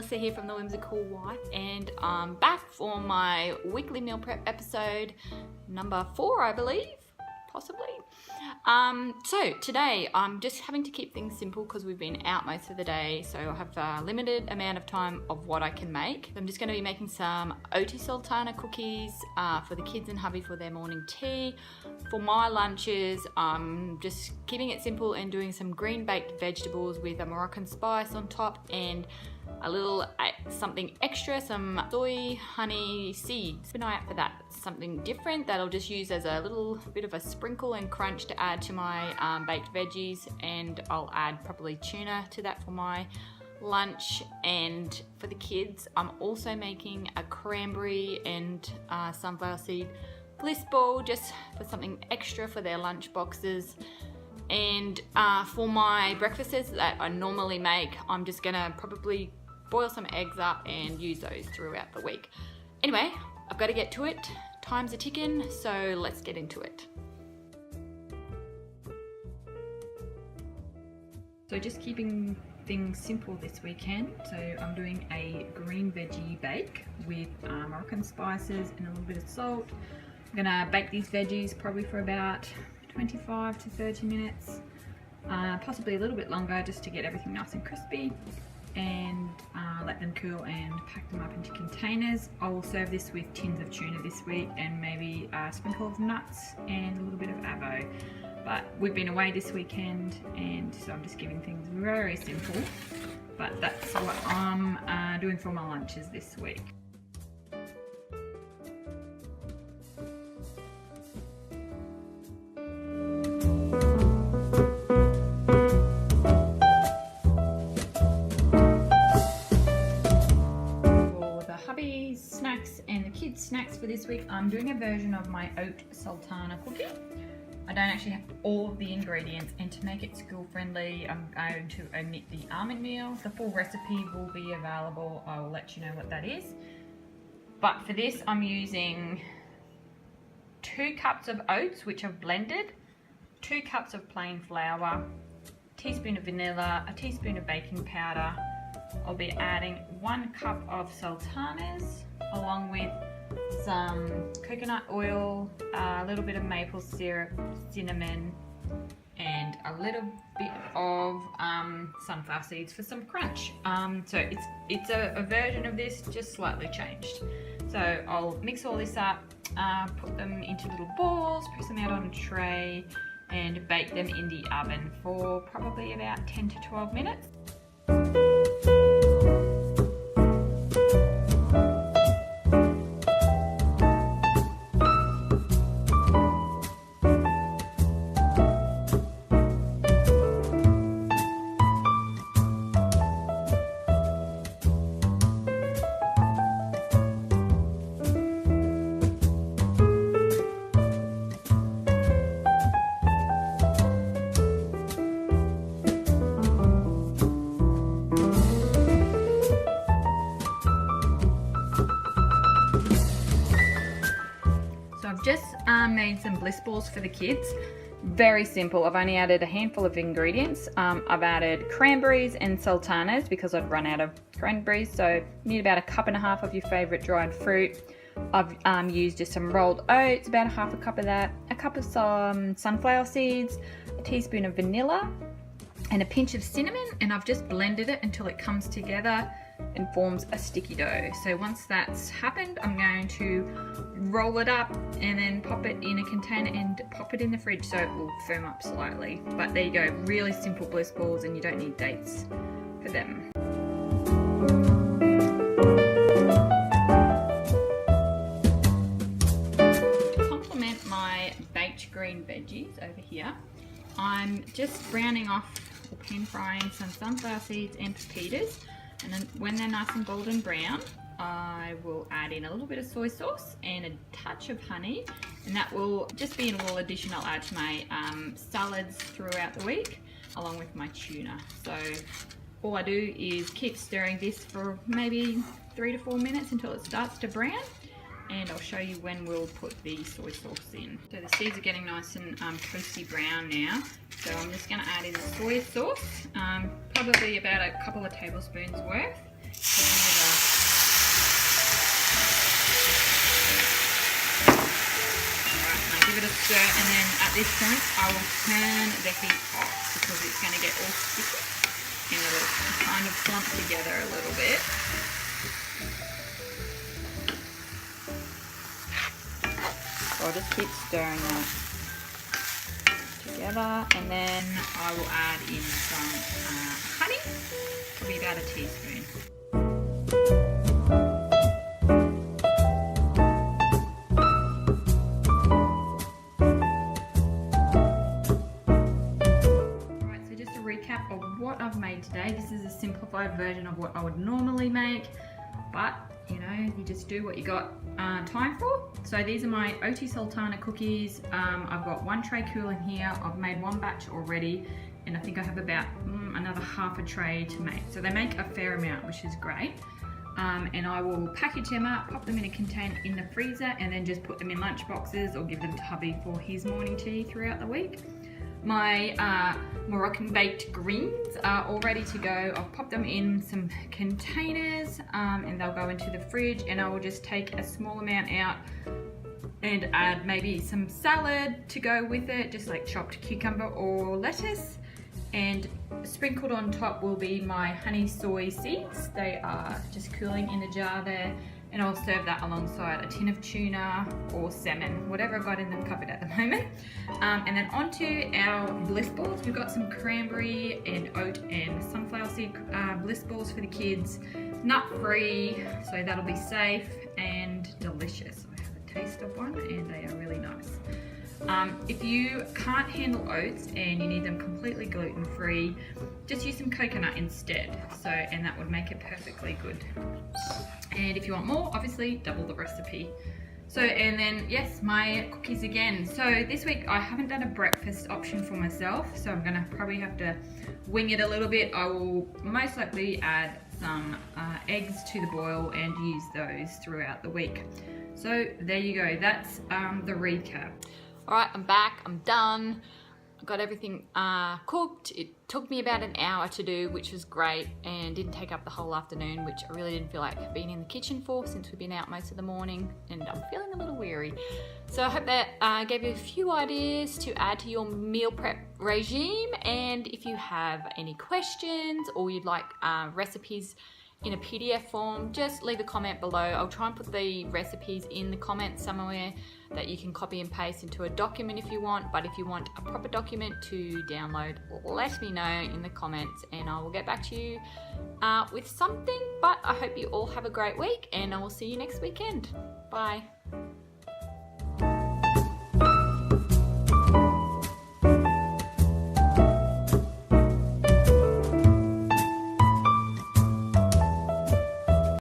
Melissa here from The Whimsical Wife, and I'm back for my weekly meal prep episode number 4, I believe, possibly. So today I'm just having to keep things simple because we've been out most of the day, so I have a limited amount of time of what I can make. I'm just going to be making some Oat Sultana Cookies for the kids and hubby for their morning tea. For my lunches, I'm just keeping it simple and doing some green baked vegetables with a Moroccan spice on top and a little something extra, some soy honey seeds. Keep an eye out for that, something different that I'll just use as a little bit of a sprinkle and crunch to add to my baked veggies, and I'll add probably tuna to that for my lunch. And for the kids, I'm also making a cranberry and sunflower seed bliss ball just for something extra for their lunch boxes. And for my breakfasts that I normally make, I'm just gonna probably boil some eggs up and use those throughout the week. Anyway, I've got to get to it. Time's a ticking, so let's get into it. So just keeping things simple this weekend. So I'm doing a green veggie bake with Moroccan spices and a little bit of salt. I'm gonna bake these veggies probably for about 25 to 30 minutes, possibly a little bit longer, just to get everything nice and crispy, and let them cool and pack them up into containers. I will serve this with tins of tuna this week and maybe a sprinkle of nuts and a little bit of avo. But we've been away this weekend, and so I'm just keeping things very simple. But that's what I'm doing for my lunches this week. Snacks for this week, I'm doing a version of my Oat Sultana Cookie. I don't actually have all of the ingredients, and to make it school friendly, I'm going to omit the almond meal. The full recipe will be available. I will let you know what that is. But for this, I'm using 2 cups of oats, which I've blended, 2 cups of plain flour, a teaspoon of vanilla, a teaspoon of baking powder. I'll be adding 1 cup of sultanas along with some coconut oil, a little bit of maple syrup, cinnamon, and a little bit of sunflower seeds for some crunch. So it's a version of this, just slightly changed. So I'll mix all this up, put them into little balls, press them out on a tray, and bake them in the oven for probably about 10 to 12 minutes. I've just made some bliss balls for the kids. Very simple. I've only added a handful of ingredients. I've added cranberries and sultanas because I've run out of cranberries, so you need about 1.5 cups of your favorite dried fruit. I've used just some rolled oats, about 1/2 cup of that, a cup of some sunflower seeds, a teaspoon of vanilla, and a pinch of cinnamon, and I've just blended it until it comes together and forms a sticky dough. So once that's happened, I'm going to roll it up and then pop it in a container and pop it in the fridge so it will firm up slightly. But there you go, really simple bliss balls, and you don't need dates for them. To complement my baked green veggies over here, I'm just browning off or pan frying some sunflower seeds and pepitas. And then when they're nice and golden brown, I will add in a little bit of soy sauce and a touch of honey, and that will just be a little addition I'll add to my salads throughout the week, along with my tuna. So all I do is keep stirring this for maybe 3 to 4 minutes until it starts to brown, and I'll show you when we'll put the soy sauce in. So the seeds are getting nice and toasty brown now, so I'm just going to add in the soy sauce, probably about a couple of tablespoons worth. Give it a stir, and then at this point I will turn the heat off because it's going to get all sticky and it'll kind of clump together a little bit. So I'll just keep stirring that together, and then I will add in some honey, probably about a teaspoon. Of what I've made today. This is a simplified version of what I would normally make, but you know, you just do what you got time for. So these are my Oat Sultana cookies. I've got one tray cooling here. I've made one batch already, and I think I have about another half a tray to make. So they make a fair amount, which is great. And I will package them up, pop them in a container in the freezer, and then just put them in lunch boxes or give them to hubby for his morning tea throughout the week. My Moroccan baked greens are all ready to go. I've popped them in some containers and they'll go into the fridge, and I will just take a small amount out and add maybe some salad to go with it, just like chopped cucumber or lettuce. And sprinkled on top will be my honey soy seeds. They are just cooling in the jar there. And I'll serve that alongside a tin of tuna or salmon, whatever I've got in the cupboard at the moment. And then onto our bliss balls. We've got some cranberry and oat and sunflower seed bliss balls for the kids. Nut-free, so that'll be safe and delicious. I have a taste of one and they are really nice. If you can't handle oats and you need them completely gluten-free, just use some coconut instead. And that would make it perfectly good. And if you want more, obviously double the recipe. And then yes, my cookies again. So this week I haven't done a breakfast option for myself, so I'm gonna probably have to wing it a little bit. I will most likely add some eggs to the boil and use those throughout the week. So there you go, that's the recap. All right, I'm back, I'm done. I got everything cooked. It took me about an hour to do, which was great, and didn't take up the whole afternoon, which I really didn't feel like being in the kitchen for since we've been out most of the morning, and I'm feeling a little weary. So I hope that gave you a few ideas to add to your meal prep regime, and if you have any questions or you'd like recipes in a PDF form, just leave a comment below. I'll try and put the recipes in the comments somewhere that you can copy and paste into a document if you want, but if you want a proper document to download, let me know in the comments and I will get back to you with something. But I hope you all have a great week, and I will see you next weekend. Bye.